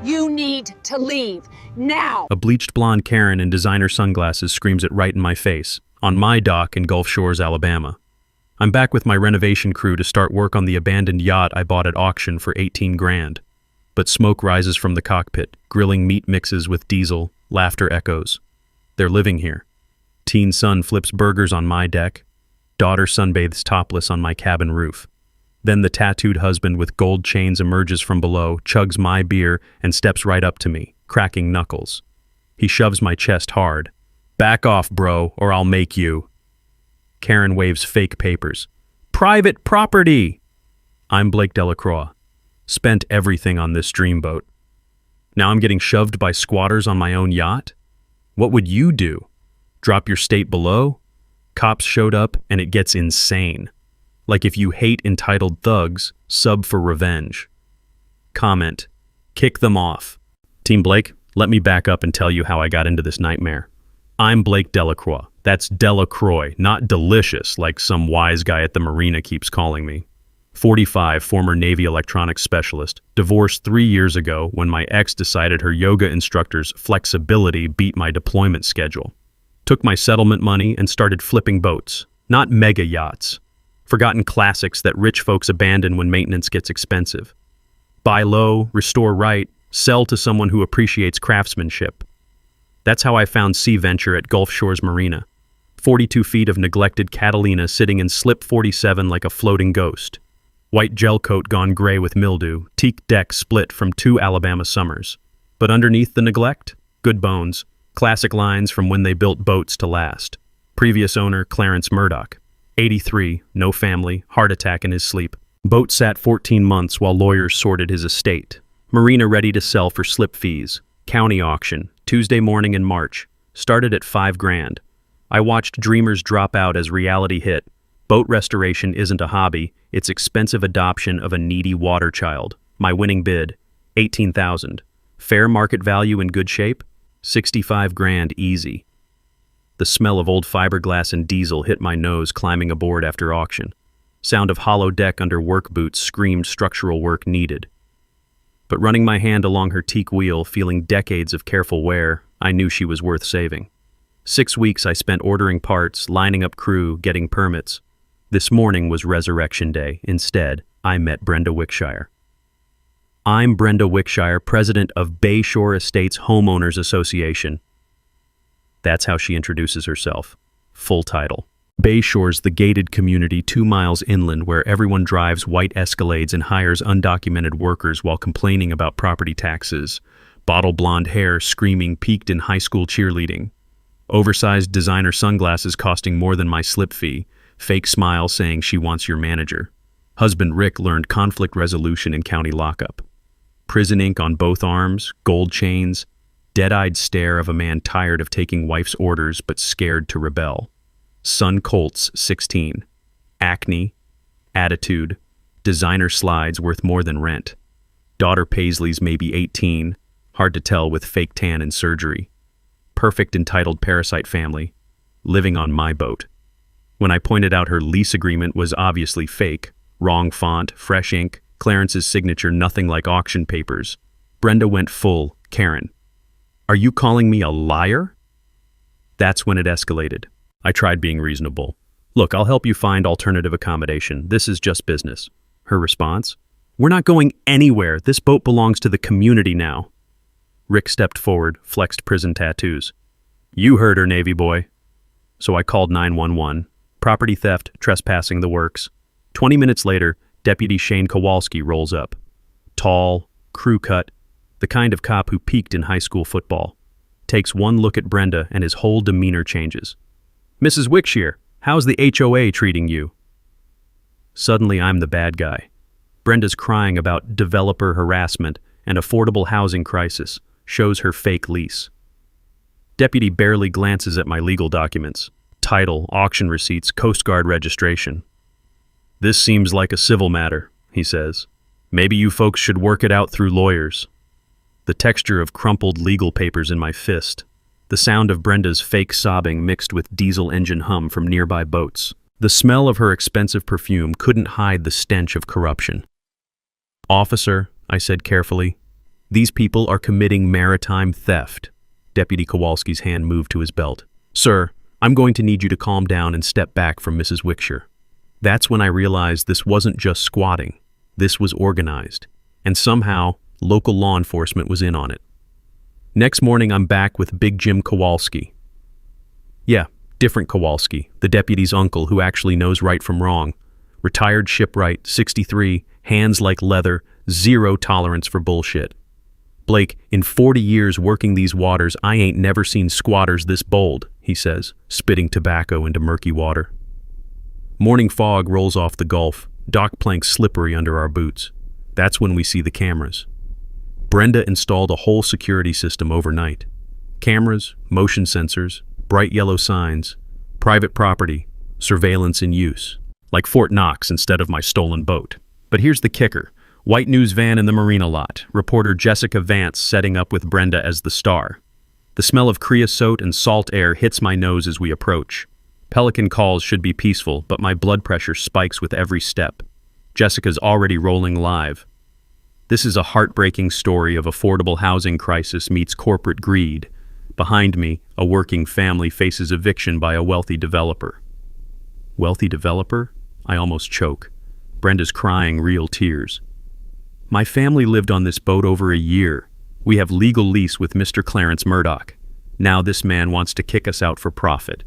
You need to leave, now! A bleached blonde Karen in designer sunglasses screams it right in my face, on my dock in Gulf Shores, Alabama. I'm back with my renovation crew to start work on the abandoned yacht I bought at auction for 18 grand. But smoke rises from the cockpit, grilling meat mixes with diesel, laughter echoes. They're living here. Teen son flips burgers on my deck. Daughter sunbathes topless on my cabin roof. Then the tattooed husband with gold chains emerges from below, chugs my beer, and steps right up to me, cracking knuckles. He shoves my chest hard. Back off, bro, or I'll make you. Karen waves fake papers. Private property! I'm Blake Delacroix. Spent everything on this dreamboat. Now I'm getting shoved by squatters on my own yacht? What would you do? Drop your state below? Cops showed up and it gets insane. Like if you hate entitled thugs, sub for revenge. Comment. Kick them off. Team Blake, let me back up and tell you how I got into this nightmare. I'm Blake Delacroix. That's Delacroix, not delicious like some wise guy at the marina keeps calling me. 45, former Navy electronics specialist, divorced 3 years ago when my ex decided her yoga instructor's flexibility beat my deployment schedule. Took my settlement money and started flipping boats, not mega yachts. Forgotten classics that rich folks abandon when maintenance gets expensive. Buy low, restore right, sell to someone who appreciates craftsmanship. That's how I found Sea Venture at Gulf Shores Marina. 42 feet of neglected Catalina sitting in slip 47 like a floating ghost. White gel coat gone gray with mildew, teak deck split from 2 Alabama summers. But underneath the neglect, good bones, classic lines from when they built boats to last. Previous owner, Clarence Murdoch. 83, no family, heart attack in his sleep. Boat sat 14 months while lawyers sorted his estate. Marina ready to sell for slip fees. County auction, Tuesday morning in March. Started at 5 grand. I watched dreamers drop out as reality hit. Boat restoration isn't a hobby, it's expensive adoption of a needy water child. My winning bid, 18,000. Fair market value in good shape, 65 grand easy. The smell of old fiberglass and diesel hit my nose climbing aboard after auction. Sound of hollow deck under work boots screamed structural work needed. But running my hand along her teak wheel, feeling decades of careful wear, I knew she was worth saving. 6 weeks I spent ordering parts, lining up crew, getting permits. This morning was Resurrection Day. Instead, I met Brenda Wickshire. I'm Brenda Wickshire, president of Bayshore Estates Homeowners Association. That's how she introduces herself. Full title. Bayshore's the gated community 2 miles inland where everyone drives white Escalades and hires undocumented workers while complaining about property taxes. Bottle blonde hair screaming peaked in high school cheerleading. Oversized designer sunglasses costing more than my slip fee. Fake smile saying she wants your manager. Husband Rick learned conflict resolution in county lockup. Prison ink on both arms, gold chains, dead-eyed stare of a man tired of taking wife's orders but scared to rebel. Son Colts, 16. Acne, attitude, designer slides worth more than rent. Daughter Paisley's maybe 18, hard to tell with fake tan and surgery. Perfect entitled parasite family, living on my boat. When I pointed out her lease agreement was obviously fake, wrong font, fresh ink, Clarence's signature nothing like auction papers, Brenda went full Karen. Are you calling me a liar? That's when it escalated. I tried being reasonable. Look, I'll help you find alternative accommodation. This is just business. Her response? We're not going anywhere. This boat belongs to the community now. Rick stepped forward, flexed prison tattoos. You heard her, Navy boy. So I called 911. Property theft, trespassing, the works. 20 minutes later, Deputy Shane Kowalski rolls up. Tall, crew cut, the kind of cop who peaked in high school football. Takes one look at Brenda and his whole demeanor changes. Mrs. Wickshire, how's the HOA treating you? Suddenly I'm the bad guy. Brenda's crying about developer harassment and affordable housing crisis, shows her fake lease. Deputy barely glances at my legal documents. Title, auction receipts, Coast Guard registration. This seems like a civil matter, he says. Maybe you folks should work it out through lawyers. The texture of crumpled legal papers in my fist. The sound of Brenda's fake sobbing mixed with diesel engine hum from nearby boats. The smell of her expensive perfume couldn't hide the stench of corruption. Officer, I said carefully, These people are committing maritime theft. Deputy Kowalski's hand moved to his belt. Sir, I'm going to need you to calm down and step back from Mrs. Wickshire. That's when I realized this wasn't just squatting. This was organized. And somehow, local law enforcement was in on it. Next morning, I'm back with Big Jim Kowalski. Yeah, different Kowalski, the deputy's uncle who actually knows right from wrong. Retired shipwright, 63, hands like leather, zero tolerance for bullshit. Blake, in 40 years working these waters, I ain't never seen squatters this bold, he says, spitting tobacco into murky water. Morning fog rolls off the Gulf, dock planks slippery under our boots. That's when we see the cameras. Brenda installed a whole security system overnight. Cameras, motion sensors, bright yellow signs, private property, surveillance in use. Like Fort Knox instead of my stolen boat. But here's the kicker. White news van in the marina lot. Reporter Jessica Vance setting up with Brenda as the star. The smell of creosote and salt air hits my nose as we approach. Pelican calls should be peaceful, but my blood pressure spikes with every step. Jessica's already rolling live. This is a heartbreaking story of affordable housing crisis meets corporate greed. Behind me, a working family faces eviction by a wealthy developer. Wealthy developer? I almost choke. Brenda's crying real tears. My family lived on this boat over a year. We have legal lease with Mr. Clarence Murdoch. Now this man wants to kick us out for profit.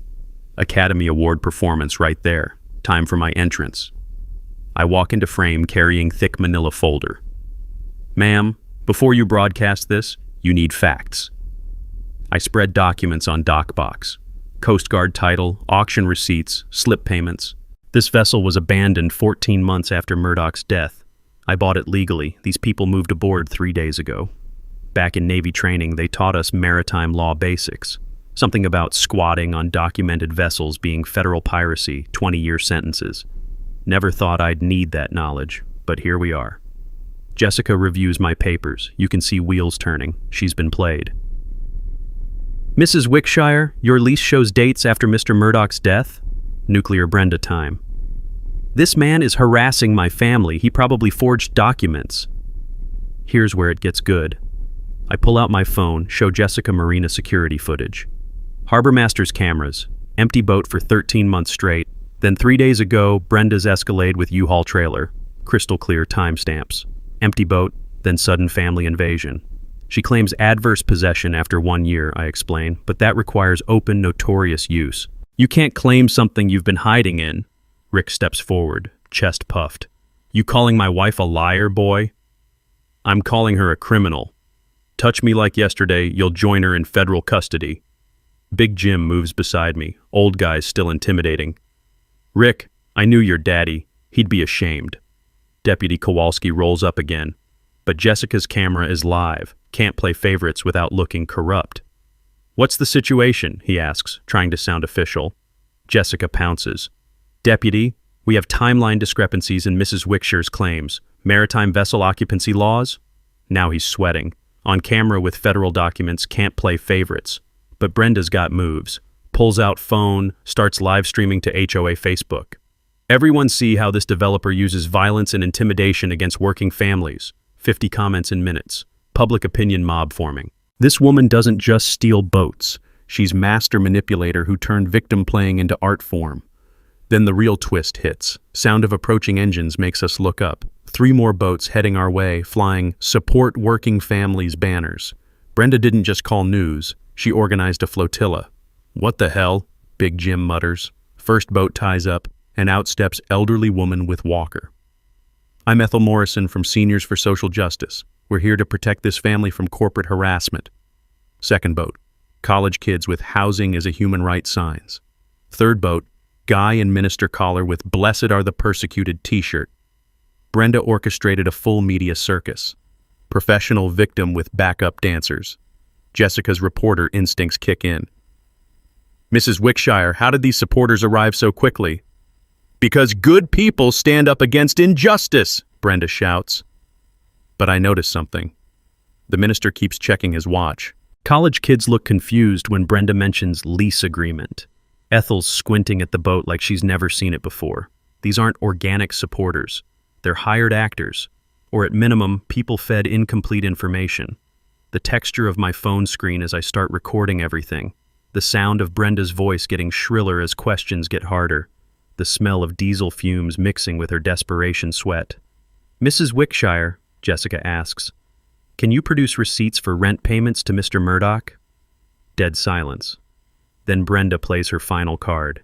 Academy Award performance right there. Time for my entrance. I walk into frame carrying thick manila folder. Ma'am, before you broadcast this, you need facts. I spread documents on DocBox. Coast Guard title, auction receipts, slip payments. This vessel was abandoned 14 months after Murdoch's death. I bought it legally. These people moved aboard 3 days ago. Back in Navy training, they taught us maritime law basics. Something about squatting on documented vessels being federal piracy, 20-year sentences. Never thought I'd need that knowledge, but here we are. Jessica reviews my papers. You can see wheels turning. She's been played. Mrs. Wickshire, your lease shows dates after Mr. Murdoch's death? Nuclear Brenda time. This man is harassing my family. He probably forged documents. Here's where it gets good. I pull out my phone, show Jessica marina security footage. Harbor Master's cameras. Empty boat for 13 months straight. Then 3 days ago, Brenda's Escalade with U-Haul trailer. Crystal clear timestamps. Empty boat, then sudden family invasion. She claims adverse possession after 1 year, I explain, but that requires open, notorious use. You can't claim something you've been hiding in. Rick steps forward, chest puffed. You calling my wife a liar, boy? I'm calling her a criminal. Touch me like yesterday, you'll join her in federal custody. Big Jim moves beside me, old guy still intimidating. Rick, I knew your daddy. He'd be ashamed. Deputy Kowalski rolls up again. But Jessica's camera is live, can't play favorites without looking corrupt. What's the situation? He asks, trying to sound official. Jessica pounces. Deputy, we have timeline discrepancies in Mrs. Wickshire's claims. Maritime vessel occupancy laws? Now he's sweating. On camera with federal documents, can't play favorites. But Brenda's got moves. Pulls out phone, starts live streaming to HOA Facebook. Everyone see how this developer uses violence and intimidation against working families. 50 comments in minutes. Public opinion mob forming. This woman doesn't just steal boats. She's master manipulator who turned victim playing into art form. Then the real twist hits. Sound of approaching engines makes us look up. 3 more boats heading our way, flying "Support Working Families" banners. Brenda didn't just call news. She organized a flotilla. What the hell? Big Jim mutters. First boat ties up, and out steps elderly woman with walker. I'm Ethel Morrison from Seniors for Social Justice. We're here to protect this family from corporate harassment. Second boat, college kids with housing is a human rights signs. Third boat, guy in minister collar with "Blessed are the persecuted" t-shirt. Brenda orchestrated a full media circus. Professional victim with backup dancers. Jessica's reporter instincts kick in. Mrs. Wickshire, how did these supporters arrive so quickly? Because good people stand up against injustice, Brenda shouts. But I notice something. The minister keeps checking his watch. College kids look confused when Brenda mentions lease agreement. Ethel's squinting at the boat like she's never seen it before. These aren't organic supporters. They're hired actors. or at minimum, people fed incomplete information. The texture of my phone screen as I start recording everything. The sound of Brenda's voice getting shriller as questions get harder. The smell of diesel fumes mixing with her desperation sweat. "Mrs. Wickshire," Jessica asks, "can you produce receipts for rent payments to Mr. Murdoch?" Dead silence. Then Brenda plays her final card.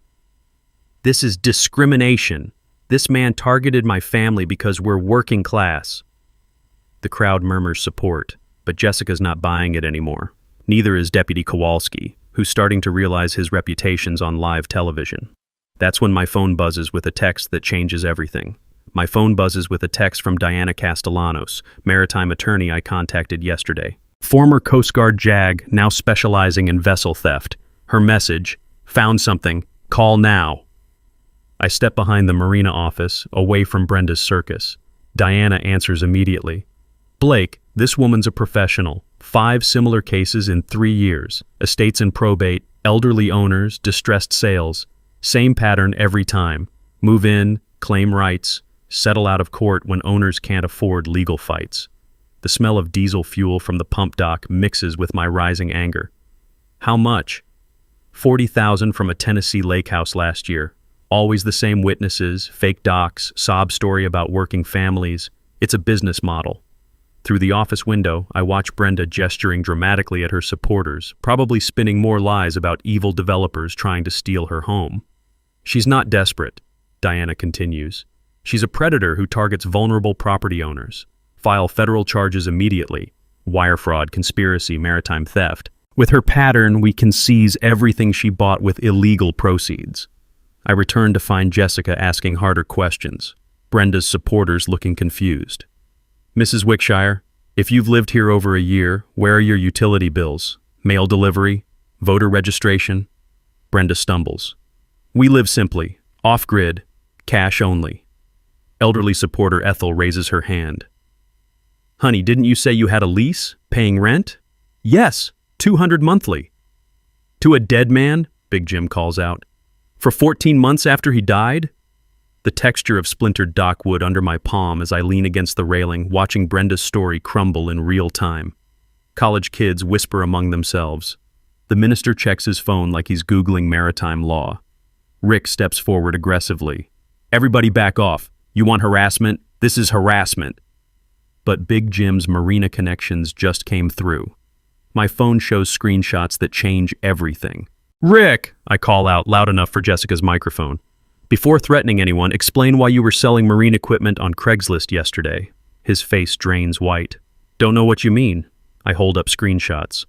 "This is discrimination. This man targeted my family because we're working class." The crowd murmurs support, but Jessica's not buying it anymore. Neither is Deputy Kowalski, who's starting to realize his reputation's on live television. That's when my phone buzzes with a text that changes everything. My phone buzzes with a text from Diana Castellanos, maritime attorney I contacted yesterday. Former Coast Guard JAG, now specializing in vessel theft. Her message, "Found something, call now." I step behind the marina office, away from Brenda's circus. Diana answers immediately. "Blake, this woman's a professional. 5 similar cases in 3 years. Estates in probate, elderly owners, distressed sales. Same pattern every time. Move in, claim rights, settle out of court when owners can't afford legal fights." The smell of diesel fuel from the pump dock mixes with my rising anger. "How much?" $40,000 from a Tennessee lake house last year. Always the same witnesses, fake docs, sob story about working families. It's a business model. Through the office window, I watch Brenda gesturing dramatically at her supporters, probably spinning more lies about evil developers trying to steal her home. "She's not desperate," Diana continues. "She's a predator who targets vulnerable property owners. File federal charges immediately. Wire fraud, conspiracy, maritime theft. With her pattern, we can seize everything she bought with illegal proceeds." I return to find Jessica asking harder questions. Brenda's supporters looking confused. "Mrs. Wickshire, if you've lived here over a year, where are your utility bills? Mail delivery? Voter registration?" Brenda stumbles. "We live simply, off-grid, cash only." Elderly supporter Ethel raises her hand. "Honey, didn't you say you had a lease? Paying rent?" "Yes, $200 monthly." "To a dead man?" Big Jim calls out. "For 14 months after he died?" The texture of splintered dockwood under my palm as I lean against the railing, watching Brenda's story crumble in real time. College kids whisper among themselves. The minister checks his phone like he's Googling maritime law. Rick steps forward aggressively. "Everybody back off. You want harassment? This is harassment." But Big Jim's marina connections just came through. My phone shows screenshots that change everything. "Rick!" I call out loud enough for Jessica's microphone. "Before threatening anyone, explain why you were selling marine equipment on Craigslist yesterday." His face drains white. "Don't know what you mean." I hold up screenshots.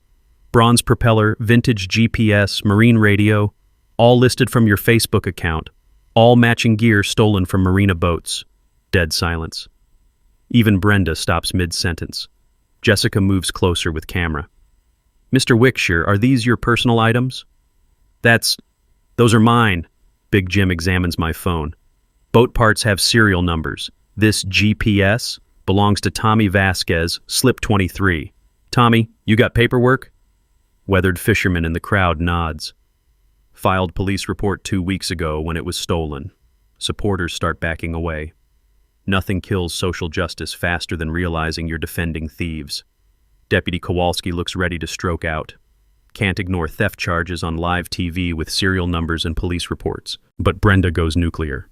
Bronze propeller, vintage GPS, marine radio, all listed from your Facebook account. All matching gear stolen from marina boats. Dead silence. Even Brenda stops mid-sentence. Jessica moves closer with camera. "Mr. Wickshire, are these your personal items?" Those are mine." Big Jim examines my phone. "Boat parts have serial numbers. This GPS belongs to Tommy Vasquez, slip 23. Tommy, you got paperwork?" Weathered fisherman in the crowd nods. "Filed police report 2 weeks ago when it was stolen." Supporters start backing away. Nothing kills social justice faster than realizing you're defending thieves. Deputy Kowalski looks ready to stroke out. Can't ignore theft charges on live TV with serial numbers and police reports. But Brenda goes nuclear.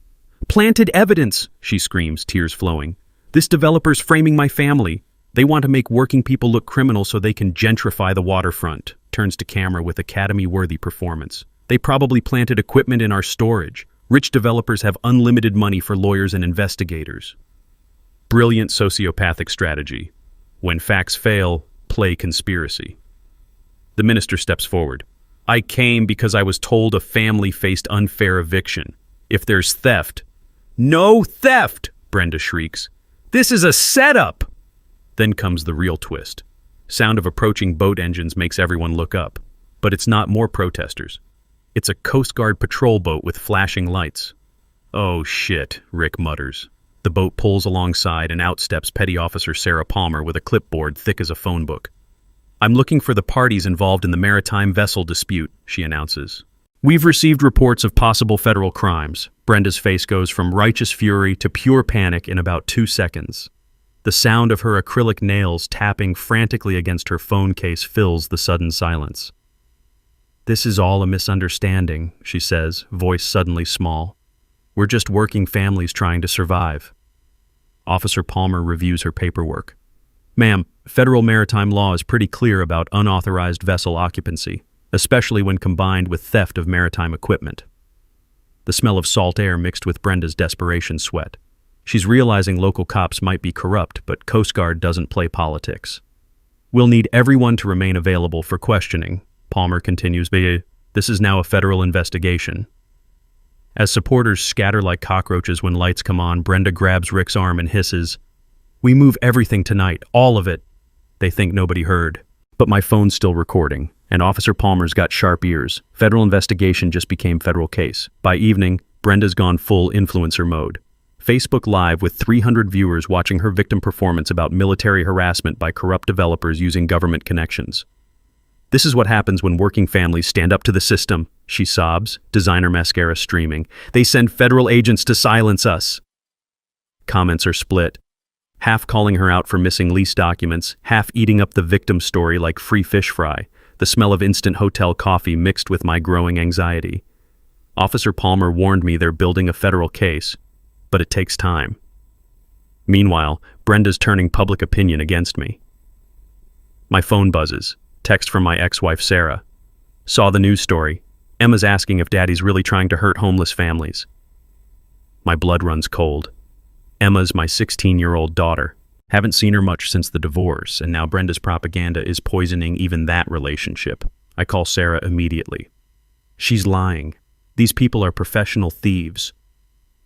"Planted evidence," she screams, tears flowing. "This developer's framing my family. They want to make working people look criminal so they can gentrify the waterfront." Turns to camera with Academy-worthy performance. "They probably planted equipment in our storage. Rich developers have unlimited money for lawyers and investigators." Brilliant sociopathic strategy. When facts fail, play conspiracy. The minister steps forward. "I came because I was told a family faced unfair eviction. If there's theft—" "No theft!" Brenda shrieks. "This is a setup!" Then comes the real twist. Sound of approaching boat engines makes everyone look up. But it's not more protesters. It's a Coast Guard patrol boat with flashing lights. "Oh shit," Rick mutters. The boat pulls alongside and out steps Petty Officer Sarah Palmer with a clipboard thick as a phone book. "I'm looking for the parties involved in the maritime vessel dispute," she announces. "We've received reports of possible federal crimes." Brenda's face goes from righteous fury to pure panic in about 2 seconds. The sound of her acrylic nails tapping frantically against her phone case fills the sudden silence. "This is all a misunderstanding," she says, voice suddenly small. "We're just working families trying to survive." Officer Palmer reviews her paperwork. "Ma'am, federal maritime law is pretty clear about unauthorized vessel occupancy, especially when combined with theft of maritime equipment." The smell of salt air mixed with Brenda's desperation sweat. She's realizing local cops might be corrupt, but Coast Guard doesn't play politics. "We'll need everyone to remain available for questioning," Palmer continues. "This is now a federal investigation." As supporters scatter like cockroaches when lights come on, Brenda grabs Rick's arm and hisses, "We move everything tonight, all of it." They think nobody heard. But my phone's still recording, and Officer Palmer's got sharp ears. Federal investigation just became federal case. By evening, Brenda's gone full influencer mode. Facebook Live with 300 viewers watching her victim performance about military harassment by corrupt developers using government connections. "This is what happens when working families stand up to the system," she sobs, designer mascara streaming. "They send federal agents to silence us." Comments are split, half calling her out for missing lease documents, half eating up the victim story like free fish fry, the smell of instant hotel coffee mixed with my growing anxiety. Officer Palmer warned me they're building a federal case, but it takes time. Meanwhile, Brenda's turning public opinion against me. My phone buzzes. Text from my ex-wife Sarah. "Saw the news story. Emma's asking if Daddy's really trying to hurt homeless families." My blood runs cold. Emma's my 16-year-old daughter. Haven't seen her much since the divorce, and now Brenda's propaganda is poisoning even that relationship. I call Sarah immediately. "She's lying. These people are professional thieves.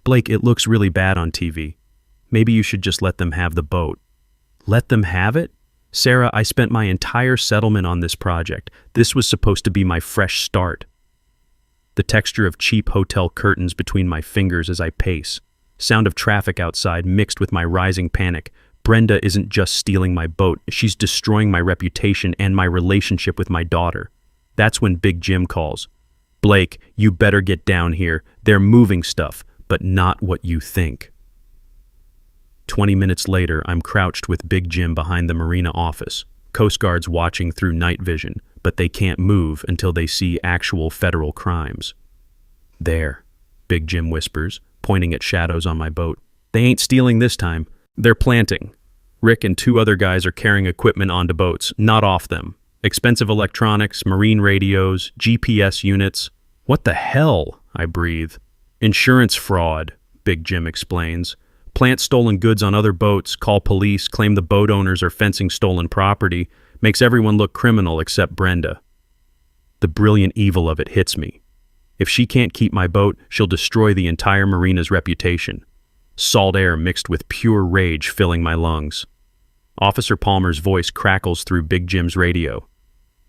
Blake, it looks really bad on TV. Maybe you should just let them have the boat." "Let them have it? Sarah, I spent my entire settlement on this project. This was supposed to be my fresh start." The texture of cheap hotel curtains between my fingers as I pace. Sound of traffic outside mixed with my rising panic. Brenda isn't just stealing my boat, she's destroying my reputation and my relationship with my daughter. That's when Big Jim calls. "Blake, you better get down here. They're moving stuff, but not what you think." 20 minutes later, I'm crouched with Big Jim behind the marina office. Coast Guard's watching through night vision, but they can't move until they see actual federal crimes. "There," Big Jim whispers, pointing at shadows on my boat. "They ain't stealing this time. They're planting. Rick and 2 other guys are carrying equipment onto boats, not off them. Expensive electronics, marine radios, GPS units." "What the hell?" I breathe. "Insurance fraud," Big Jim explains. "Plant stolen goods on other boats, call police, claim the boat owners are fencing stolen property, makes everyone look criminal except Brenda." The brilliant evil of it hits me. If she can't keep my boat, she'll destroy the entire marina's reputation. Salt air mixed with pure rage filling my lungs. Officer Palmer's voice crackles through Big Jim's radio.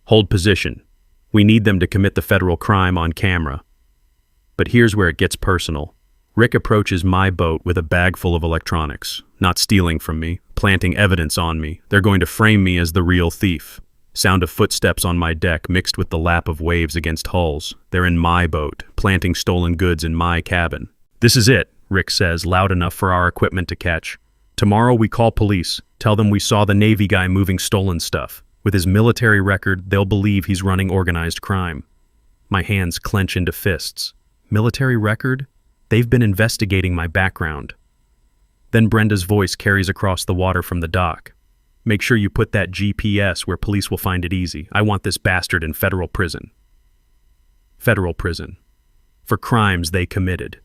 "Hold position. We need them to commit the federal crime on camera." But here's where it gets personal. Rick approaches my boat with a bag full of electronics, not stealing from me, planting evidence on me. They're going to frame me as the real thief. Sound of footsteps on my deck mixed with the lap of waves against hulls. They're in my boat, planting stolen goods in my cabin. "This is it," Rick says, loud enough for our equipment to catch. "Tomorrow we call police, tell them we saw the Navy guy moving stolen stuff. With his military record, they'll believe he's running organized crime." My hands clench into fists. Military record? They've been investigating my background. Then Brenda's voice carries across the water from the dock. "Make sure you put that GPS where police will find it easy. I want this bastard in federal prison." Federal prison. For crimes they committed.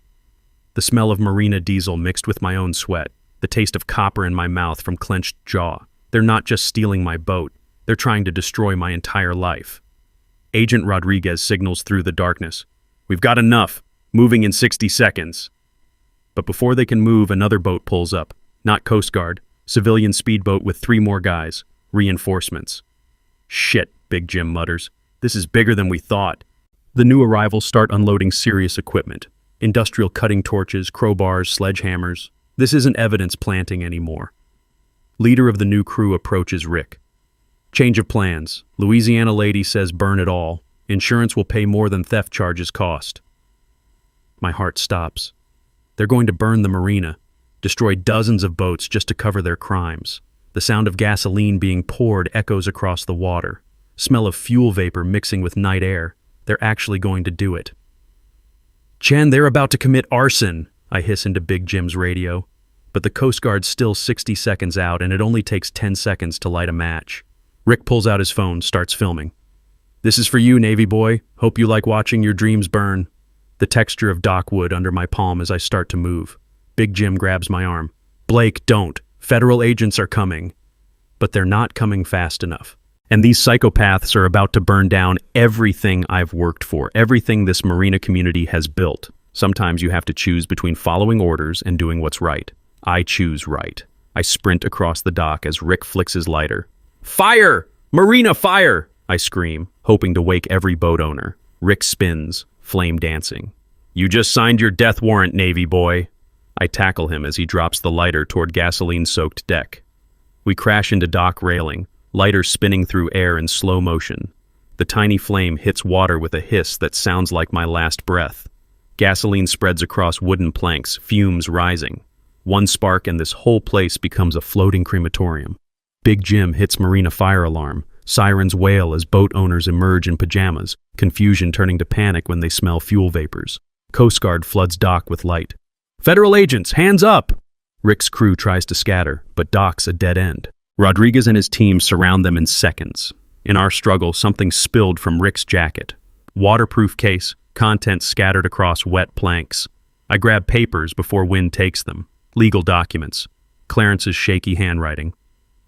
The smell of marina diesel mixed with my own sweat. The taste of copper in my mouth from clenched jaw. They're not just stealing my boat. They're trying to destroy my entire life. Agent Rodriguez signals through the darkness. "We've got enough. Moving in 60 seconds. But before they can move, another boat pulls up. Not Coast Guard. Civilian speedboat with 3 more guys. Reinforcements. "Shit," Big Jim mutters. "This is bigger than we thought." The new arrivals start unloading serious equipment. Industrial cutting torches, crowbars, sledgehammers. This isn't evidence planting anymore. Leader of the new crew approaches Rick. "Change of plans. Louisiana lady says burn it all. Insurance will pay more than theft charges cost." My heart stops. They're going to burn the marina. destroy dozens of boats just to cover their crimes. The sound of gasoline being poured echoes across the water. Smell of fuel vapor mixing with night air. They're actually going to do it. "Chen, they're about to commit arson," I hiss into Big Jim's radio. But the Coast Guard's still 60 seconds out, and it only takes 10 seconds to light a match. Rick pulls out his phone, starts filming. "This is for you, Navy boy. Hope you like watching your dreams burn." The texture of dockwood under my palm as I start to move. Big Jim grabs my arm. "Blake, don't. Federal agents are coming." But they're not coming fast enough. And these psychopaths are about to burn down everything I've worked for, everything this marina community has built. Sometimes you have to choose between following orders and doing what's right. I choose right. I sprint across the dock as Rick flicks his lighter. "Fire! Marina fire!" I scream, hoping to wake every boat owner. Rick spins, flame dancing. "You just signed your death warrant, Navy boy." I tackle him as he drops the lighter toward gasoline-soaked deck. We crash into dock railing, lighter spinning through air in slow motion. The tiny flame hits water with a hiss that sounds like my last breath. Gasoline spreads across wooden planks, fumes rising. One spark and this whole place becomes a floating crematorium. Big Jim hits marina fire alarm. Sirens wail as boat owners emerge in pajamas, confusion turning to panic when they smell fuel vapors. Coast Guard floods dock with light. "Federal agents, hands up!" Rick's crew tries to scatter, but dock's a dead end. Rodriguez and his team surround them in seconds. In our struggle, something spilled from Rick's jacket. Waterproof case, contents scattered across wet planks. I grab papers before wind takes them. Legal documents. Clarence's shaky handwriting.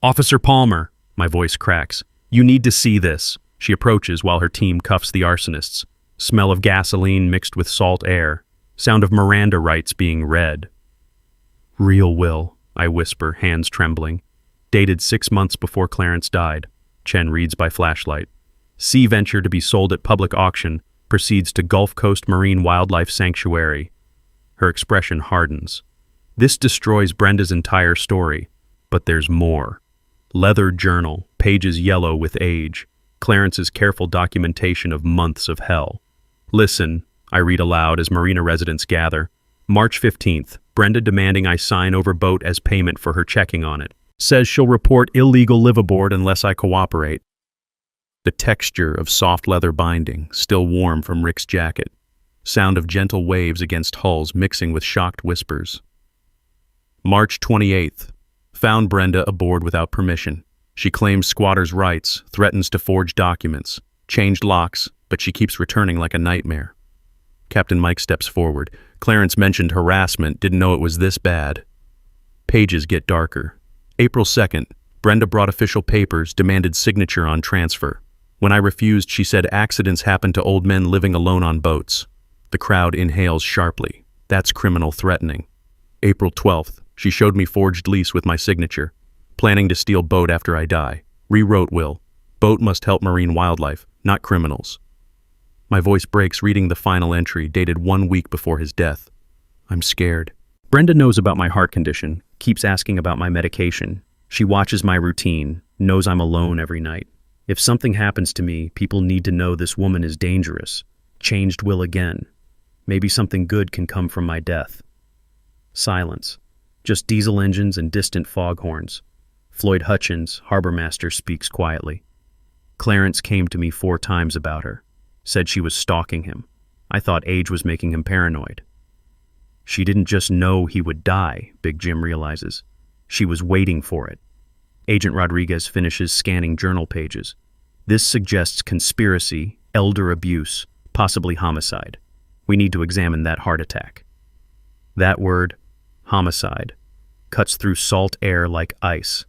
"Officer Palmer," my voice cracks. "You need to see this." She approaches while her team cuffs the arsonists. Smell of gasoline mixed with salt air. Sound of Miranda rights being read. "Real will," I whisper, hands trembling. Dated 6 months before Clarence died. Chen reads by flashlight. Sea venture to be sold at public auction. Proceeds to Gulf Coast Marine Wildlife Sanctuary. Her expression hardens. This destroys Brenda's entire story, but there's more. Leather journal, pages yellow with age. Clarence's careful documentation of months of hell. "Listen," I read aloud as marina residents gather. "March 15th, Brenda demanding I sign over boat as payment for her checking on it. Says she'll report illegal liveaboard unless I cooperate." The texture of soft leather binding, still warm from Rick's jacket. Sound of gentle waves against hulls mixing with shocked whispers. March 28th. Found Brenda aboard without permission. She claims squatters' rights, threatens to forge documents. Changed locks, but she keeps returning like a nightmare. Captain Mike steps forward. Clarence mentioned harassment, didn't know it was this bad. Pages get darker. April 2nd. Brenda brought official papers, demanded signature on transfer. When I refused, she said accidents happen to old men living alone on boats. The crowd inhales sharply. That's criminal threatening. April 12th. She showed me forged lease with my signature. Planning to steal boat after I die. Rewrote will. Boat must help marine wildlife, not criminals. My voice breaks reading the final entry, dated 1 week before his death. I'm scared. Brenda knows about my heart condition, keeps asking about my medication. She watches my routine, knows I'm alone every night. If something happens to me, people need to know this woman is dangerous. Changed will again. Maybe something good can come from my death. Silence. Just diesel engines and distant foghorns. Floyd Hutchins, harbor master, speaks quietly. Clarence came to me 4 times about her. Said she was stalking him. I thought age was making him paranoid. She didn't just know he would die, Big Jim realizes. She was waiting for it. Agent Rodriguez finishes scanning journal pages. This suggests conspiracy, elder abuse, possibly homicide. We need to examine that heart attack. That word, homicide, cuts through salt air like ice.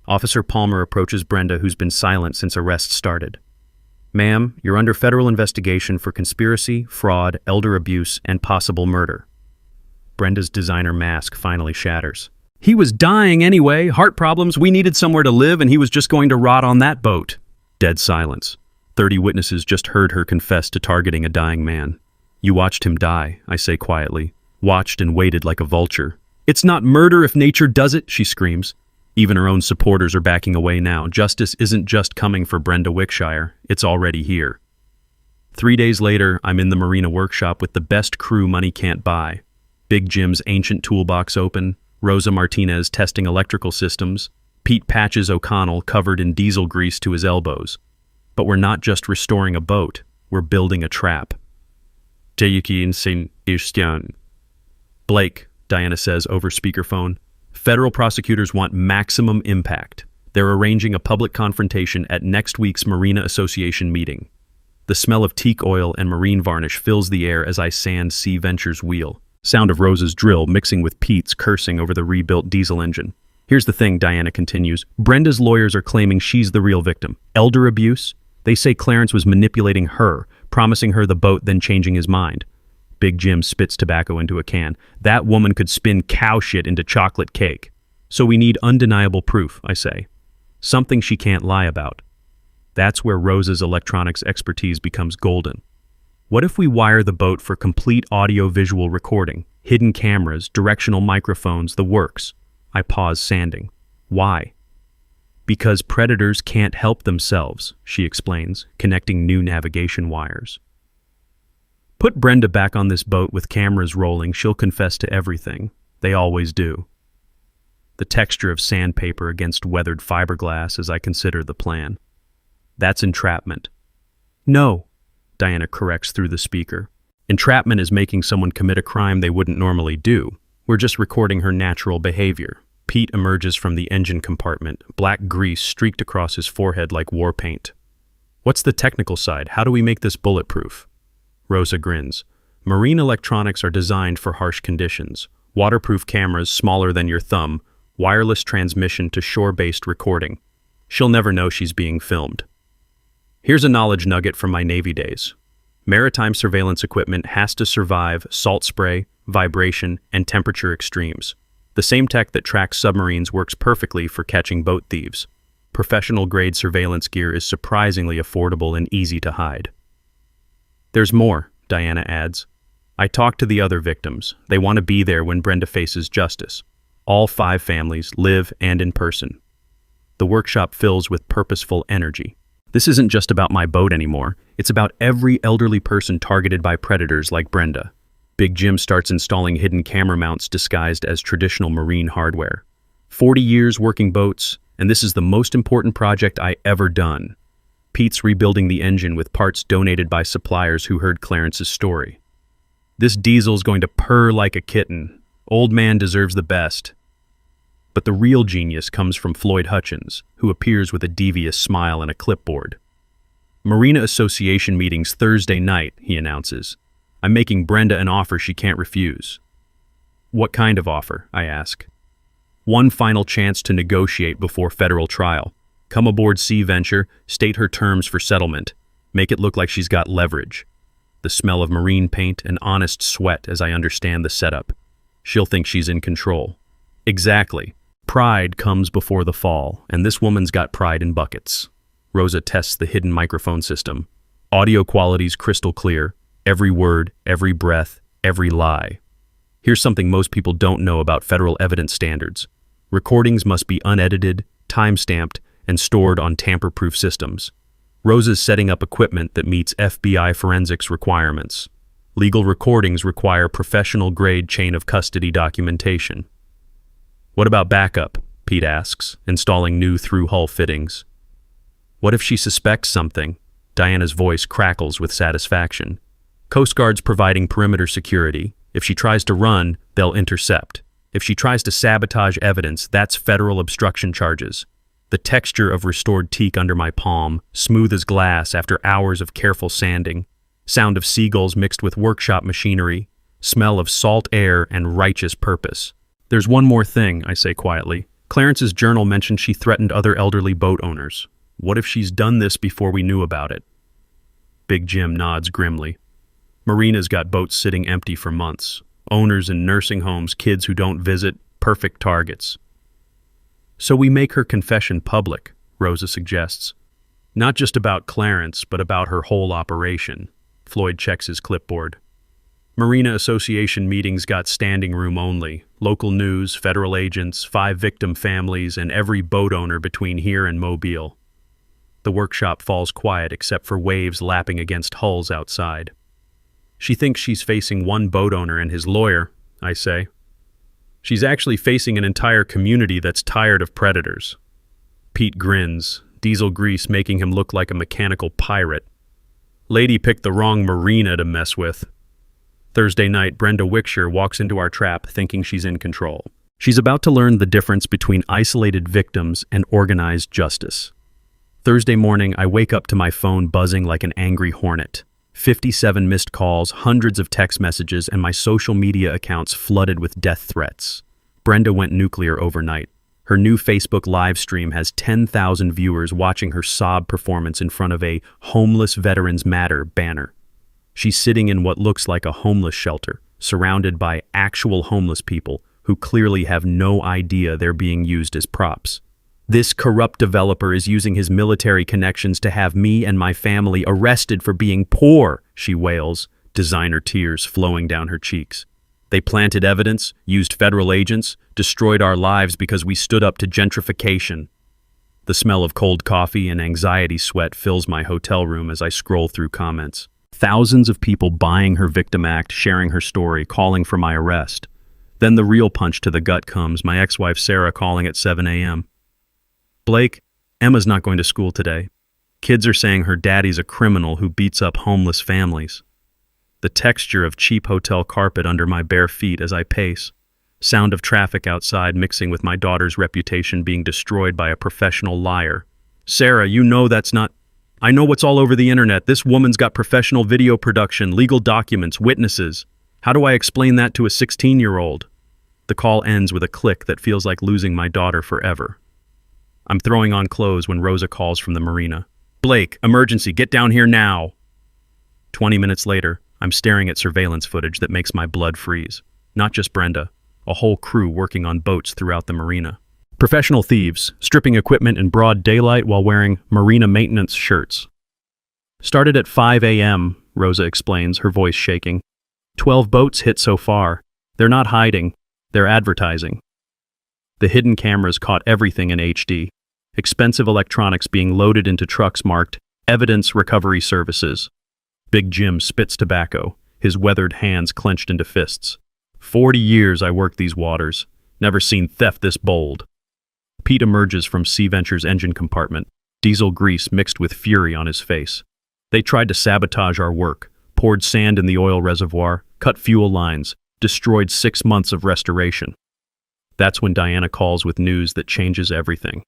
Officer Palmer approaches Brenda, who's been silent since arrest started. "Ma'am, you're under federal investigation for conspiracy, fraud, elder abuse, and possible murder." Brenda's designer mask finally shatters. "He was dying anyway, heart problems, we needed somewhere to live, and he was just going to rot on that boat." Dead silence. 30 witnesses just heard her confess to targeting a dying man. "You watched him die," I say quietly. Watched and waited like a vulture. "It's not murder if nature does it," she screams. Even her own supporters are backing away now. Justice isn't just coming for Brenda Wickshire, it's already here. 3 days later, I'm in the marina workshop with the best crew money can't buy. Big Jim's ancient toolbox open, Rosa Martinez testing electrical systems, Pete Patches O'Connell covered in diesel grease to his elbows. But we're not just restoring a boat, we're building a trap. Blake, Diana says over speakerphone, federal prosecutors want maximum impact. They're arranging a public confrontation at next week's Marina Association meeting. The smell of teak oil and marine varnish fills the air as I sand Sea Venture's wheel. Sound of Rose's drill mixing with Pete's cursing over the rebuilt diesel engine. Here's the thing, Diana continues. Brenda's lawyers are claiming she's the real victim. Elder abuse? They say Clarence was manipulating her, promising her the boat, then changing his mind. Big Jim spits tobacco into a can. That woman could spin cow shit into chocolate cake. So we need undeniable proof, I say. Something she can't lie about. That's where Rose's electronics expertise becomes golden. What if we wire the boat for complete audio-visual recording? Hidden cameras, directional microphones, the works. I pause, sanding. Why? Because predators can't help themselves, she explains, connecting new navigation wires. Put Brenda back on this boat with cameras rolling, she'll confess to everything. They always do. The texture of sandpaper against weathered fiberglass as I consider the plan. That's entrapment. No, Diana corrects through the speaker. Entrapment is making someone commit a crime they wouldn't normally do. We're just recording her natural behavior. Pete emerges from the engine compartment, black grease streaked across his forehead like war paint. What's the technical side? How do we make this bulletproof? Rosa grins. Marine electronics are designed for harsh conditions. Waterproof cameras smaller than your thumb, wireless transmission to shore-based recording. She'll never know she's being filmed. Here's a knowledge nugget from my Navy days. Maritime surveillance equipment has to survive salt spray, vibration, and temperature extremes. The same tech that tracks submarines works perfectly for catching boat thieves. Professional-grade surveillance gear is surprisingly affordable and easy to hide. There's more, Diana adds. I talked to the other victims. They want to be there when Brenda faces justice. All 5 families, live and in person. The workshop fills with purposeful energy. This isn't just about my boat anymore. It's about every elderly person targeted by predators like Brenda. Big Jim starts installing hidden camera mounts disguised as traditional marine hardware. 40 years working boats, and this is the most important project I ever done. Pete's rebuilding the engine with parts donated by suppliers who heard Clarence's story. This diesel's going to purr like a kitten. Old man deserves the best. But the real genius comes from Floyd Hutchins, who appears with a devious smile and a clipboard. Marina Association meetings Thursday night, he announces. I'm making Brenda an offer she can't refuse. What kind of offer? I ask. One final chance to negotiate before federal trial. Come aboard Sea Venture, state her terms for settlement. Make it look like she's got leverage. The smell of marine paint and honest sweat as I understand the setup. She'll think she's in control. Exactly. Pride comes before the fall, and this woman's got pride in buckets. Rosa tests the hidden microphone system. Audio quality's crystal clear. Every word, every breath, every lie. Here's something most people don't know about federal evidence standards. Recordings must be unedited, time-stamped, and stored on tamper-proof systems. Rosa's setting up equipment that meets FBI forensics requirements. Legal recordings require professional-grade chain-of-custody documentation. What about backup? Pete asks, installing new through-hull fittings. What if she suspects something? Diana's voice crackles with satisfaction. Coast Guard's providing perimeter security. If she tries to run, they'll intercept. If she tries to sabotage evidence, that's federal obstruction charges. The texture of restored teak under my palm, smooth as glass after hours of careful sanding. Sound of seagulls mixed with workshop machinery. Smell of salt air and righteous purpose. There's one more thing, I say quietly. Clarence's journal mentioned she threatened other elderly boat owners. What if she's done this before we knew about it? Big Jim nods grimly. Marina's got boats sitting empty for months. Owners in nursing homes, kids who don't visit, perfect targets. So we make her confession public, Rosa suggests. Not just about Clarence, but about her whole operation. Floyd checks his clipboard. Marina Association meetings got standing room only. Local news, federal agents, 5 victim families, and every boat owner between here and Mobile. The workshop falls quiet except for waves lapping against hulls outside. She thinks she's facing one boat owner and his lawyer, I say. She's actually facing an entire community that's tired of predators. Pete grins, diesel grease making him look like a mechanical pirate. Lady picked the wrong marina to mess with. Thursday night, Brenda Wickshire walks into our trap thinking she's in control. She's about to learn the difference between isolated victims and organized justice. Thursday morning, I wake up to my phone buzzing like an angry hornet. 57 missed calls, hundreds of text messages, and my social media accounts flooded with death threats. Brenda went nuclear overnight. Her new Facebook live stream has 10,000 viewers watching her sob performance in front of a Homeless Veterans Matter banner. She's sitting in what looks like a homeless shelter, surrounded by actual homeless people who clearly have no idea they're being used as props. This corrupt developer is using his military connections to have me and my family arrested for being poor, she wails, designer tears flowing down her cheeks. They planted evidence, used federal agents, destroyed our lives because we stood up to gentrification. The smell of cold coffee and anxiety sweat fills my hotel room as I scroll through comments. Thousands of people buying her victim act, sharing her story, calling for my arrest. Then the real punch to the gut comes, my ex-wife Sarah calling at 7 a.m. Blake, Emma's not going to school today. Kids are saying her daddy's a criminal who beats up homeless families. The texture of cheap hotel carpet under my bare feet as I pace. Sound of traffic outside mixing with my daughter's reputation being destroyed by a professional liar. Sarah, you know that's not... I know what's all over the internet. This woman's got professional video production, legal documents, witnesses. How do I explain that to a 16-year-old? The call ends with a click that feels like losing my daughter forever. I'm throwing on clothes when Rosa calls from the marina. Blake, emergency, get down here now. 20 minutes later, I'm staring at surveillance footage that makes my blood freeze. Not just Brenda, a whole crew working on boats throughout the marina. Professional thieves, stripping equipment in broad daylight while wearing marina maintenance shirts. Started at 5 a.m., Rosa explains, her voice shaking. 12 boats hit so far. They're not hiding, they're advertising. The hidden cameras caught everything in HD. Expensive electronics being loaded into trucks marked Evidence Recovery Services. Big Jim spits tobacco, his weathered hands clenched into fists. 40 years I worked these waters. Never seen theft this bold. Pete emerges from Sea Venture's engine compartment, diesel grease mixed with fury on his face. They tried to sabotage our work, poured sand in the oil reservoir, cut fuel lines, destroyed 6 months of restoration. That's when Diana calls with news that changes everything.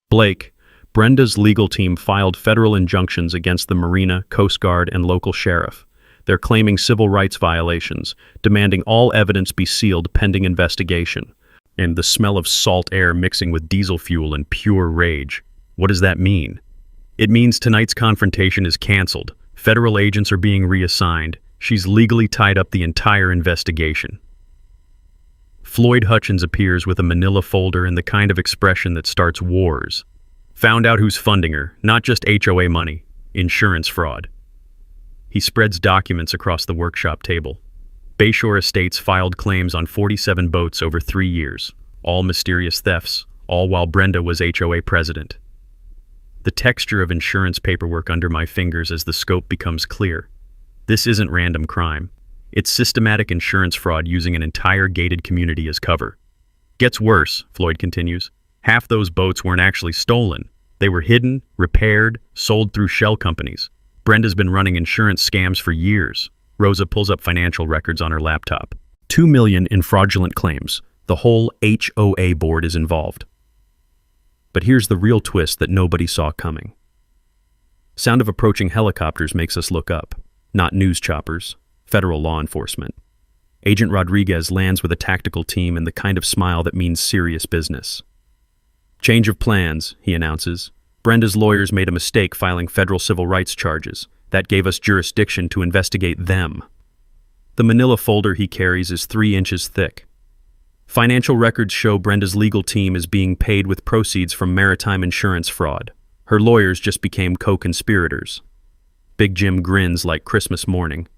Blake, Brenda's legal team filed federal injunctions against the marina, Coast Guard, and local sheriff. They're claiming civil rights violations, demanding all evidence be sealed pending investigation. And the smell of salt air mixing with diesel fuel in pure rage. What does that mean? It means tonight's confrontation is canceled. Federal agents are being reassigned. She's legally tied up the entire investigation. Floyd Hutchins appears with a manila folder and the kind of expression that starts wars. Found out who's funding her, not just HOA money, insurance fraud. He spreads documents across the workshop table. Bayshore Estates filed claims on 47 boats over 3 years, all mysterious thefts, all while Brenda was HOA president. The texture of insurance paperwork under my fingers as the scope becomes clear. This isn't random crime. It's systematic insurance fraud using an entire gated community as cover. Gets worse, Floyd continues. Half those boats weren't actually stolen. They were hidden, repaired, sold through shell companies. Brenda's been running insurance scams for years. Rosa pulls up financial records on her laptop. 2 million in fraudulent claims. The whole HOA board is involved. But here's the real twist that nobody saw coming. Sound of approaching helicopters makes us look up. Not news choppers, federal law enforcement. Agent Rodriguez lands with a tactical team and the kind of smile that means serious business. Change of plans, he announces. Brenda's lawyers made a mistake filing federal civil rights charges. That gave us jurisdiction to investigate them. The manila folder he carries is 3 inches thick. Financial records show Brenda's legal team is being paid with proceeds from maritime insurance fraud. Her lawyers just became co-conspirators. Big Jim grins like Christmas morning.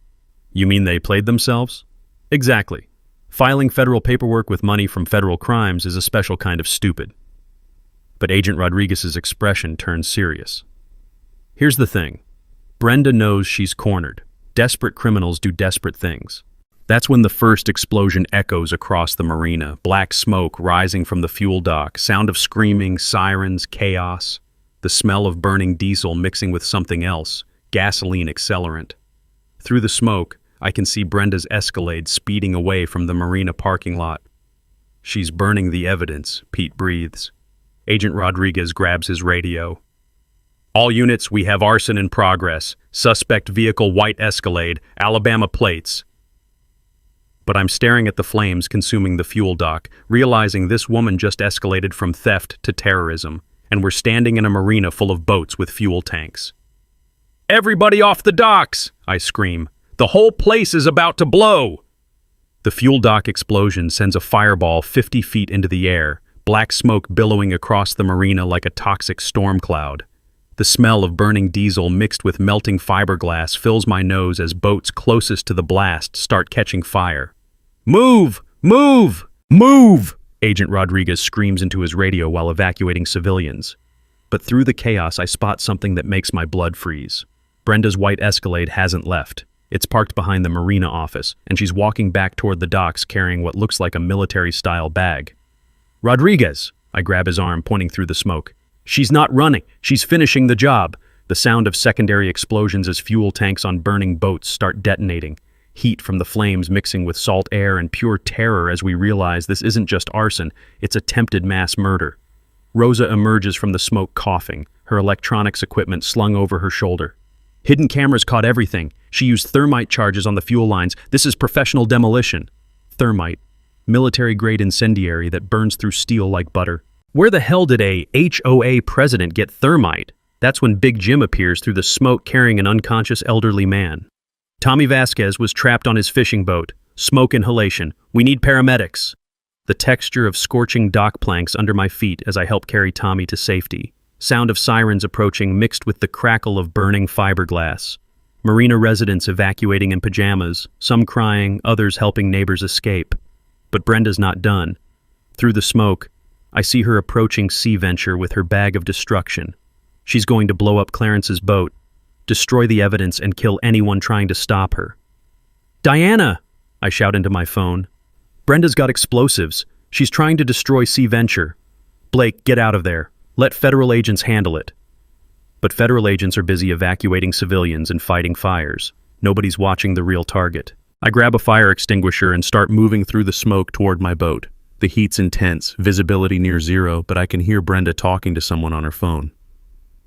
You mean they played themselves? Exactly. Filing federal paperwork with money from federal crimes is a special kind of stupid. But Agent Rodriguez's expression turns serious. Here's the thing. Brenda knows she's cornered. Desperate criminals do desperate things. That's when the first explosion echoes across the marina, black smoke rising from the fuel dock, sound of screaming, sirens, chaos, the smell of burning diesel mixing with something else, gasoline accelerant. Through the smoke, I can see Brenda's Escalade speeding away from the marina parking lot. She's burning the evidence, Pete breathes. Agent Rodriguez grabs his radio. All units, we have arson in progress. Suspect vehicle white Escalade, Alabama plates. But I'm staring at the flames consuming the fuel dock, realizing this woman just escalated from theft to terrorism, and we're standing in a marina full of boats with fuel tanks. "Everybody off the docks!" I scream. "The whole place is about to blow!" The fuel dock explosion sends a fireball 50 feet into the air, black smoke billowing across the marina like a toxic storm cloud. The smell of burning diesel mixed with melting fiberglass fills my nose as boats closest to the blast start catching fire. "Move! Move! Move!" Agent Rodriguez screams into his radio while evacuating civilians. But through the chaos, I spot something that makes my blood freeze. Brenda's white Escalade hasn't left. It's parked behind the marina office, and she's walking back toward the docks carrying what looks like a military-style bag. "Rodriguez!" I grab his arm, pointing through the smoke. "She's not running. She's finishing the job." The sound of secondary explosions as fuel tanks on burning boats start detonating. Heat from the flames mixing with salt air and pure terror as we realize this isn't just arson, it's attempted mass murder. Rosa emerges from the smoke coughing, her electronics equipment slung over her shoulder. "Hidden cameras caught everything. She used thermite charges on the fuel lines. This is professional demolition." Thermite, military-grade incendiary that burns through steel like butter. Where the hell did a HOA president get thermite? That's when Big Jim appears through the smoke carrying an unconscious elderly man. Tommy Vasquez was trapped on his fishing boat. Smoke inhalation. We need paramedics. The texture of scorching dock planks under my feet as I help carry Tommy to safety. Sound of sirens approaching mixed with the crackle of burning fiberglass. Marina residents evacuating in pajamas, some crying, others helping neighbors escape. But Brenda's not done. Through the smoke, I see her approaching Sea Venture with her bag of destruction. She's going to blow up Clarence's boat, destroy the evidence, and kill anyone trying to stop her. "Diana!" I shout into my phone. "Brenda's got explosives. She's trying to destroy Sea Venture. Blake, get out of there. Let federal agents handle it." But federal agents are busy evacuating civilians and fighting fires. Nobody's watching the real target. I grab a fire extinguisher and start moving through the smoke toward my boat. The heat's intense, visibility near zero, but I can hear Brenda talking to someone on her phone.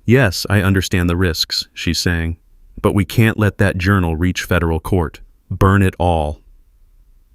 "Yes, I understand the risks," she's saying, "but we can't let that journal reach federal court. Burn it all."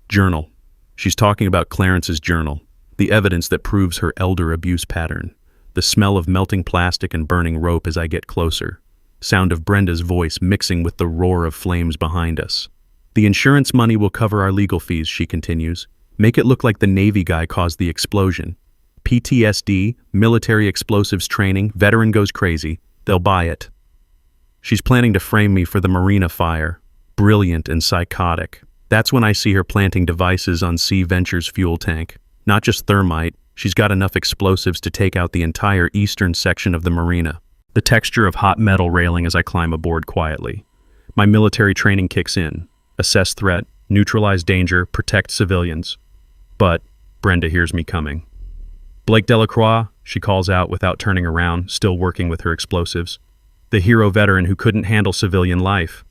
Journal. She's talking about Clarence's journal, the evidence that proves her elder abuse pattern. The smell of melting plastic and burning rope as I get closer. Sound of Brenda's voice mixing with the roar of flames behind us. "The insurance money will cover our legal fees," she continues. "Make it look like the Navy guy caused the explosion. PTSD, military explosives training, veteran goes crazy. They'll buy it." She's planning to frame me for the marina fire. Brilliant and psychotic. That's when I see her planting devices on Sea Venture's fuel tank. Not just thermite, she's got enough explosives to take out the entire eastern section of the marina. The texture of hot metal railing as I climb aboard quietly. My military training kicks in. Assess threat, neutralize danger, protect civilians. But Brenda hears me coming. "Blake Delacroix," she calls out without turning around, still working with her explosives. "The hero veteran who couldn't handle civilian life.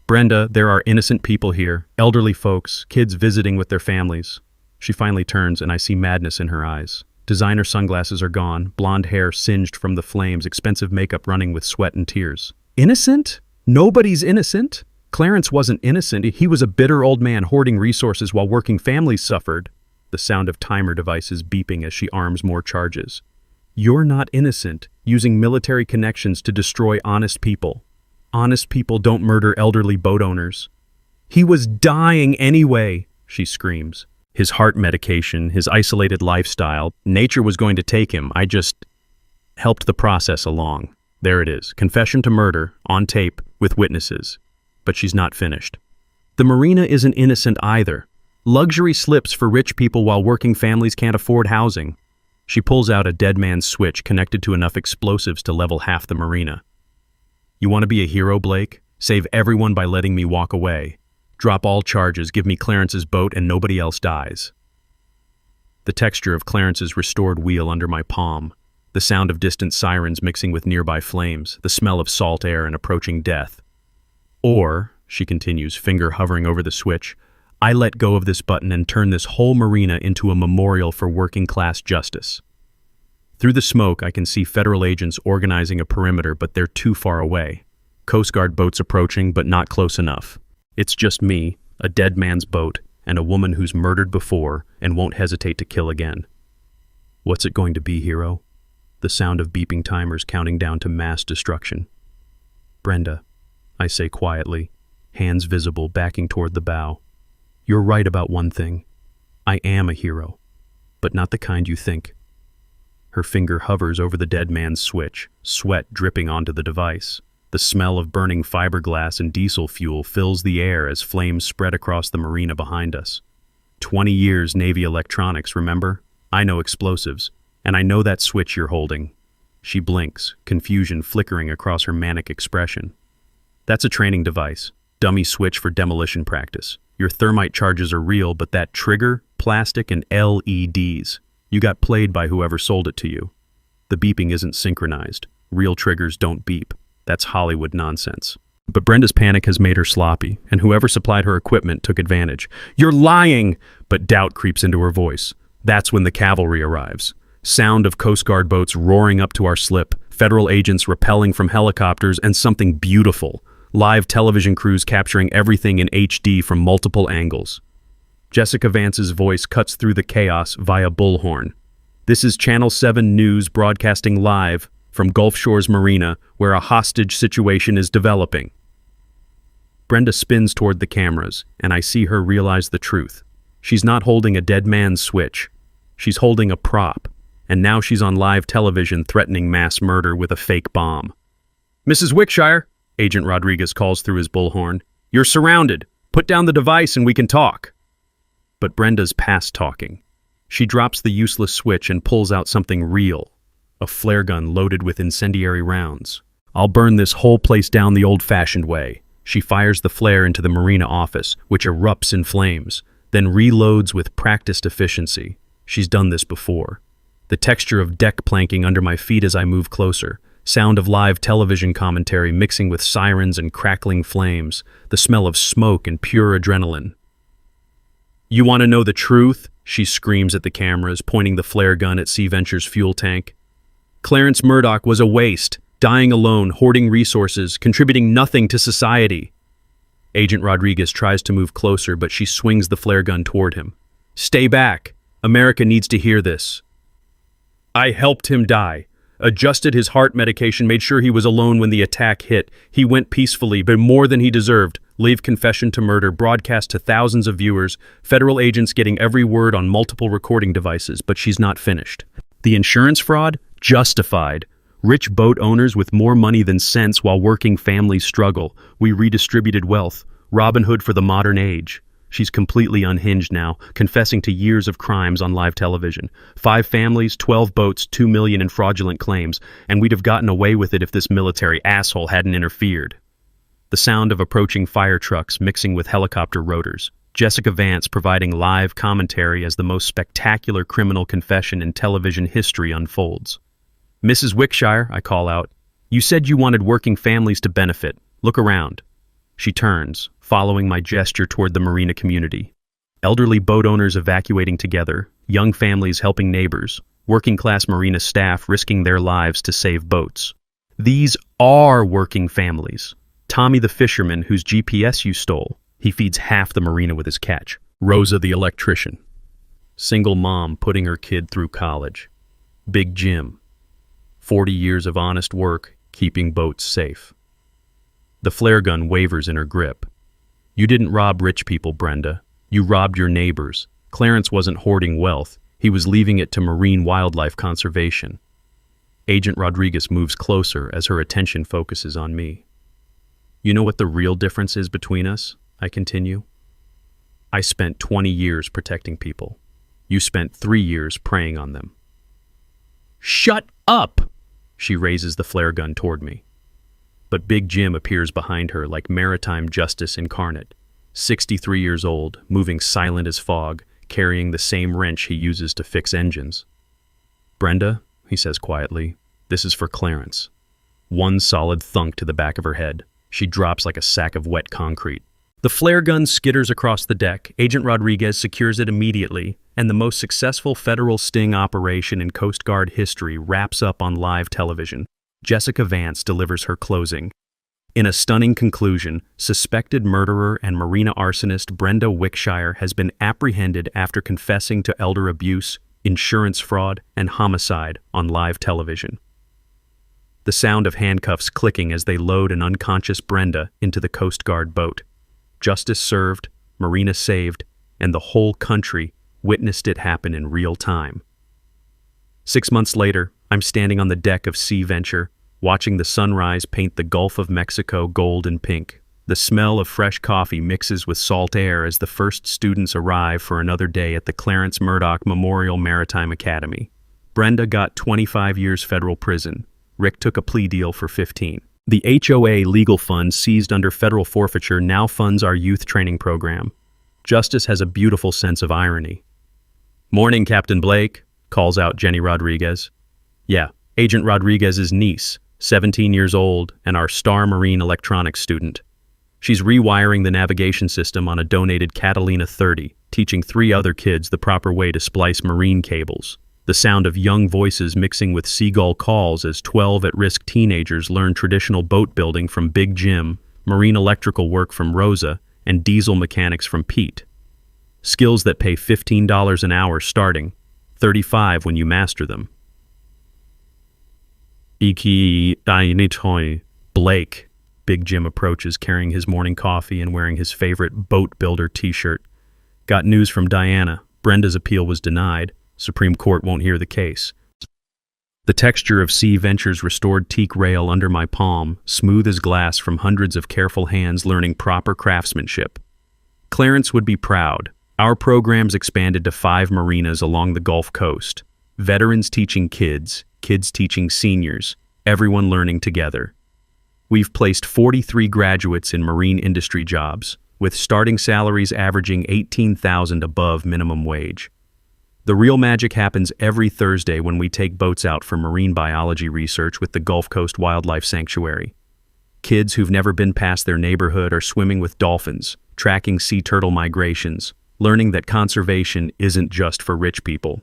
Brenda, there are innocent people here, elderly folks, kids visiting with their families." She finally turns and I see madness in her eyes. Designer sunglasses are gone, blonde hair singed from the flames, expensive makeup running with sweat and tears. "Innocent? Nobody's innocent. Clarence wasn't innocent. He was a bitter old man hoarding resources while working families suffered." The sound of timer devices beeping as she arms more charges. "You're not innocent, using military connections to destroy honest people. Honest people don't murder elderly boat owners." "He was dying anyway," she screams. His heart medication, his isolated lifestyle, nature was going to take him. I just helped the process along. There it is, confession to murder, on tape, with witnesses. But she's not finished. "The marina isn't innocent either. Luxury slips for rich people while working families can't afford housing." She pulls out a dead man's switch connected to enough explosives to level half the marina. "You want to be a hero, Blake? Save everyone by letting me walk away. Drop all charges, give me Clarence's boat, and nobody else dies. The texture of Clarence's restored wheel under my palm, the sound of distant sirens mixing with nearby flames, the smell of salt air and approaching death. Or, she continues, finger hovering over the switch, I let go of this button and turn this whole marina into a memorial for working-class justice. Through the smoke, I can see federal agents organizing a perimeter, but they're too far away. Coast Guard boats approaching, but not close enough. It's just me, a dead man's boat, and a woman who's murdered before and won't hesitate to kill again. What's it going to be, hero? The sound of beeping timers counting down to mass destruction. Brenda, I say quietly, hands visible, backing toward the bow. You're right about one thing. I am a hero, but not the kind you think. Her finger hovers over the dead man's switch, sweat dripping onto the device. The smell of burning fiberglass and diesel fuel fills the air as flames spread across the marina behind us. 20 years Navy electronics, remember? I know explosives, and I know that switch you're holding. She blinks, confusion flickering across her manic expression. That's a training device, dummy switch for demolition practice. Your thermite charges are real, but that trigger, plastic, and LEDs. You got played by whoever sold it to you. The beeping isn't synchronized. Real triggers don't beep. That's Hollywood nonsense. But Brenda's panic has made her sloppy, and whoever supplied her equipment took advantage. You're lying! But doubt creeps into her voice. That's when the cavalry arrives. Sound of Coast Guard boats roaring up to our slip, federal agents rappelling from helicopters, and something beautiful. Live television crews capturing everything in HD from multiple angles. Jessica Vance's voice cuts through the chaos via bullhorn. This is Channel 7 News broadcasting live from Gulf Shores Marina, where a hostage situation is developing. Brenda spins toward the cameras, and I see her realize the truth. She's not holding a dead man's switch. She's holding a prop, and now she's on live television threatening mass murder with a fake bomb. Mrs. Wickshire, Agent Rodriguez calls through his bullhorn, you're surrounded. Put down the device and we can talk. But Brenda's past talking. She drops the useless switch and pulls out something real. A flare gun loaded with incendiary rounds. I'll burn this whole place down the old-fashioned way. She fires the flare into the marina office, which erupts in flames, then reloads with practiced efficiency. She's done this before. The texture of deck planking under my feet as I move closer. Sound of live television commentary mixing with sirens and crackling flames. The smell of smoke and pure adrenaline. You want to know the truth? She screams at the cameras, pointing the flare gun at Sea Venture's fuel tank. Clarence Murdoch was a waste, dying alone, hoarding resources, contributing nothing to society. Agent Rodriguez tries to move closer, but she swings the flare gun toward him. Stay back. America needs to hear this. I helped him die. Adjusted his heart medication, made sure he was alone when the attack hit. He went peacefully, but more than he deserved. Leave confession to murder, broadcast to thousands of viewers, federal agents getting every word on multiple recording devices, but she's not finished. The insurance fraud? Justified. Rich boat owners with more money than sense while working families struggle. We redistributed wealth. Robin Hood for the modern age. She's completely unhinged now, confessing to years of crimes on live television. 5 families, 12 boats, $2 million in fraudulent claims, and we'd have gotten away with it if this military asshole hadn't interfered. The sound of approaching fire trucks mixing with helicopter rotors. Jessica Vance providing live commentary as the most spectacular criminal confession in television history unfolds. Mrs. Wickshire, I call out, you said you wanted working families to benefit. Look around. She turns, following my gesture toward the marina community. Elderly boat owners evacuating together, young families helping neighbors, working-class marina staff risking their lives to save boats. These are working families. Tommy the fisherman whose GPS you stole. He feeds half the marina with his catch. Rosa the electrician. Single mom putting her kid through college. Big Jim. 40 years of honest work, keeping boats safe. The flare gun wavers in her grip. You didn't rob rich people, Brenda. You robbed your neighbors. Clarence wasn't hoarding wealth. He was leaving it to marine wildlife conservation. Agent Rodriguez moves closer as her attention focuses on me. You know what the real difference is between us? I continue. I spent 20 years protecting people. You spent 3 years preying on them. Shut up! She raises the flare gun toward me. But Big Jim appears behind her like maritime justice incarnate. 63 years old, moving silent as fog, carrying the same wrench he uses to fix engines. "Brenda," he says quietly, "this is for Clarence." One solid thunk to the back of her head. She drops like a sack of wet concrete. The flare gun skitters across the deck. Agent Rodriguez secures it immediately, and the most successful federal sting operation in Coast Guard history wraps up on live television. Jessica Vance delivers her closing. In a stunning conclusion, suspected murderer and marina arsonist Brenda Wickshire has been apprehended after confessing to elder abuse, insurance fraud, and homicide on live television. The sound of handcuffs clicking as they load an unconscious Brenda into the Coast Guard boat. Justice served, marina saved, and the whole country witnessed it happen in real time. 6 months later, I'm standing on the deck of Sea Venture, watching the sunrise paint the Gulf of Mexico gold and pink. The smell of fresh coffee mixes with salt air as the first students arrive for another day at the Clarence Murdoch Memorial Maritime Academy. Brenda got 25 years federal prison. Rick took a plea deal for 15. The HOA legal fund seized under federal forfeiture now funds our youth training program. Justice has a beautiful sense of irony. "Morning, Captain Blake," calls out Jenny Rodriguez. Yeah, Agent Rodriguez's niece, 17 years old, and our star Marine electronics student. She's rewiring the navigation system on a donated Catalina 30, teaching 3 other kids the proper way to splice marine cables. The sound of young voices mixing with seagull calls as 12 at-risk teenagers learn traditional boat building from Big Jim, marine electrical work from Rosa, and diesel mechanics from Pete. Skills that pay $15 an hour starting, $35 when you master them. Blake, Big Jim approaches carrying his morning coffee and wearing his favorite boat builder t-shirt. "Got news from Diana. Brenda's appeal was denied. Supreme Court won't hear the case." The texture of Sea Venture's restored teak rail under my palm, smooth as glass from hundreds of careful hands learning proper craftsmanship. Clarence would be proud. Our program's expanded to 5 marinas along the Gulf Coast. Veterans teaching kids, kids teaching seniors, everyone learning together. We've placed 43 graduates in marine industry jobs, with starting salaries averaging $18,000 above minimum wage. The real magic happens every Thursday when we take boats out for marine biology research with the Gulf Coast Wildlife Sanctuary. Kids who've never been past their neighborhood are swimming with dolphins, tracking sea turtle migrations, learning that conservation isn't just for rich people.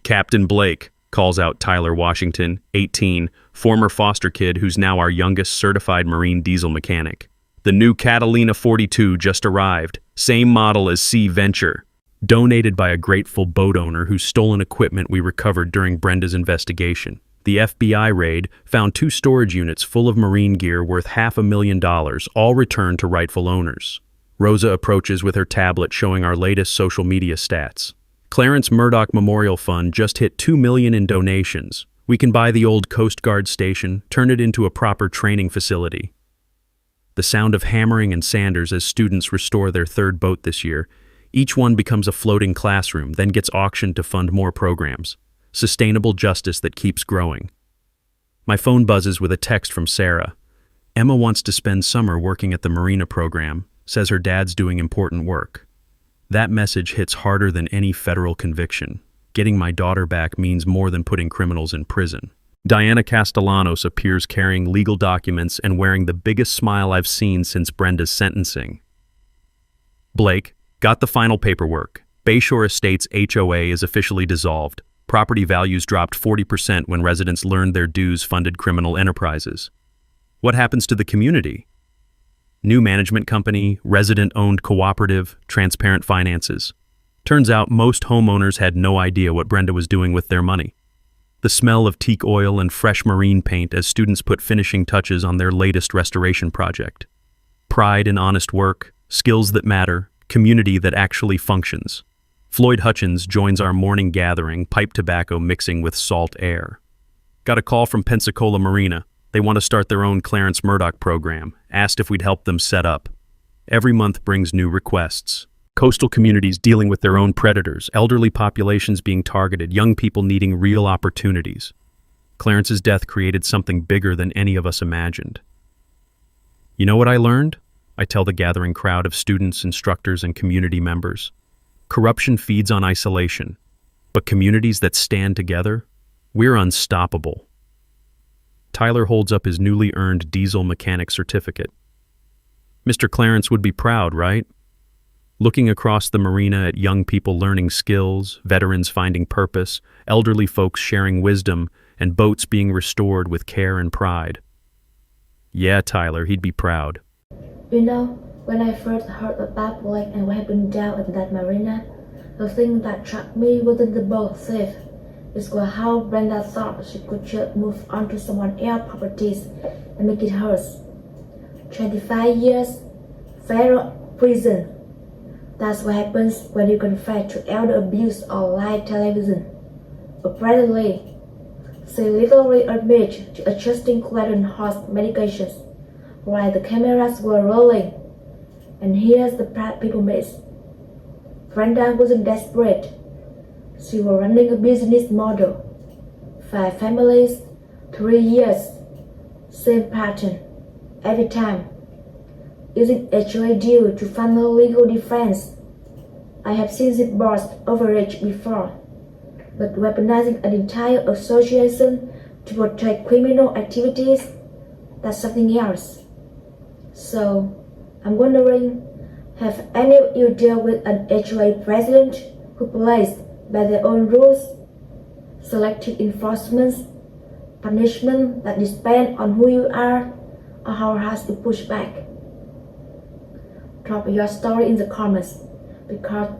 "Captain Blake," calls out Tyler Washington, 18, former foster kid who's now our youngest certified marine diesel mechanic. "The new Catalina 42 just arrived, same model as Sea Venture. Donated by a grateful boat owner whose stolen equipment we recovered during Brenda's investigation. The FBI raid found 2 storage units full of marine gear worth $500,000, all returned to rightful owners. Rosa approaches with her tablet showing our latest social media stats. Clarence Murdoch Memorial Fund just hit $2 million in donations. We can buy the old Coast Guard station, turn it into a proper training facility. The sound of hammering and sanders as students restore their 3rd boat this year. Each one becomes a floating classroom, then gets auctioned to fund more programs. Sustainable justice that keeps growing. My phone buzzes with a text from Sarah. Emma wants to spend summer working at the Marina program, says her dad's doing important work. That message hits harder than any federal conviction. Getting my daughter back means more than putting criminals in prison. Diana Castellanos appears carrying legal documents and wearing the biggest smile I've seen since Brenda's sentencing. "Blake, got the final paperwork. Bayshore Estates HOA is officially dissolved. Property values dropped 40% when residents learned their dues funded criminal enterprises. What happens to the community? New management company, resident-owned cooperative, transparent finances. Turns out most homeowners had no idea what Brenda was doing with their money. The smell of teak oil and fresh marine paint as students put finishing touches on their latest restoration project. Pride in honest work, skills that matter, community that actually functions. Floyd Hutchins joins our morning gathering, pipe tobacco mixing with salt air. Got a call from Pensacola Marina. They want to start their own Clarence Murdoch program. Asked if we'd help them set up. Every month brings new requests. Coastal communities dealing with their own predators, elderly populations being targeted, young people needing real opportunities. Clarence's death created something bigger than any of us imagined. You know what I learned? I tell the gathering crowd of students, instructors, and community members. Corruption feeds on isolation, but communities that stand together, we're unstoppable. Tyler holds up his newly earned diesel mechanic certificate. Mr. Clarence would be proud, right? Looking across the marina at young people learning skills, veterans finding purpose, elderly folks sharing wisdom, and boats being restored with care and pride. Yeah, Tyler, he'd be proud. You know, when I first heard about Blake and what happened down at that marina, the thing that struck me wasn't the boat thief. It was how Brenda thought she could just move on to someone else's properties and make it hers. 25 years, federal prison. That's what happens when you confess to elder abuse on live television. Apparently, she literally admitted to adjusting Clayton Hall's medications while the cameras were rolling. And here's the part people miss. Brenda wasn't desperate. She was running a business model. 5 families, 3 years, same pattern, every time. Using HOA deal to funnel legal defense. I have seen this boss overreach before, but weaponizing an entire association to protect criminal activities, that's something else. So, I'm wondering, have any of you dealt with an HOA president who plays by their own rules, selective enforcement, punishment that depend on who you are or how hard you push back? Drop your story in the comments, because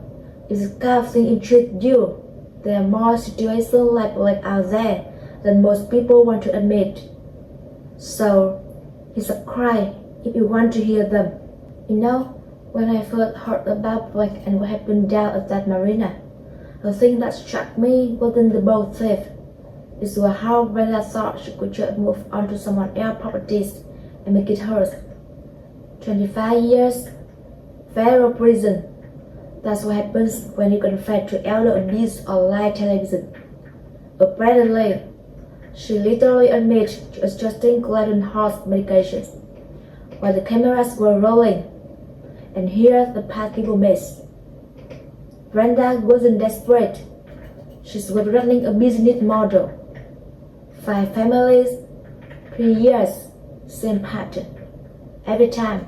if this kind of thing intrigues you, there are more situations like Blake out there than most people want to admit. So, hit subscribe if you want to hear them. You know, when I first heard about Blake and what happened down at that marina, the thing that struck me wasn't the boat thief. It was how Brenda thought she could just move on to someone else's properties and make it hers. 25 years, federal prison. That's what happens when you confess to elder abuse on live television. Apparently, she literally admitted to adjusting Clayton Hall's medications while the cameras were rolling. And here's the part people miss. Brenda wasn't desperate. She was running a business model. 5 families, 3 years, same pattern, every time.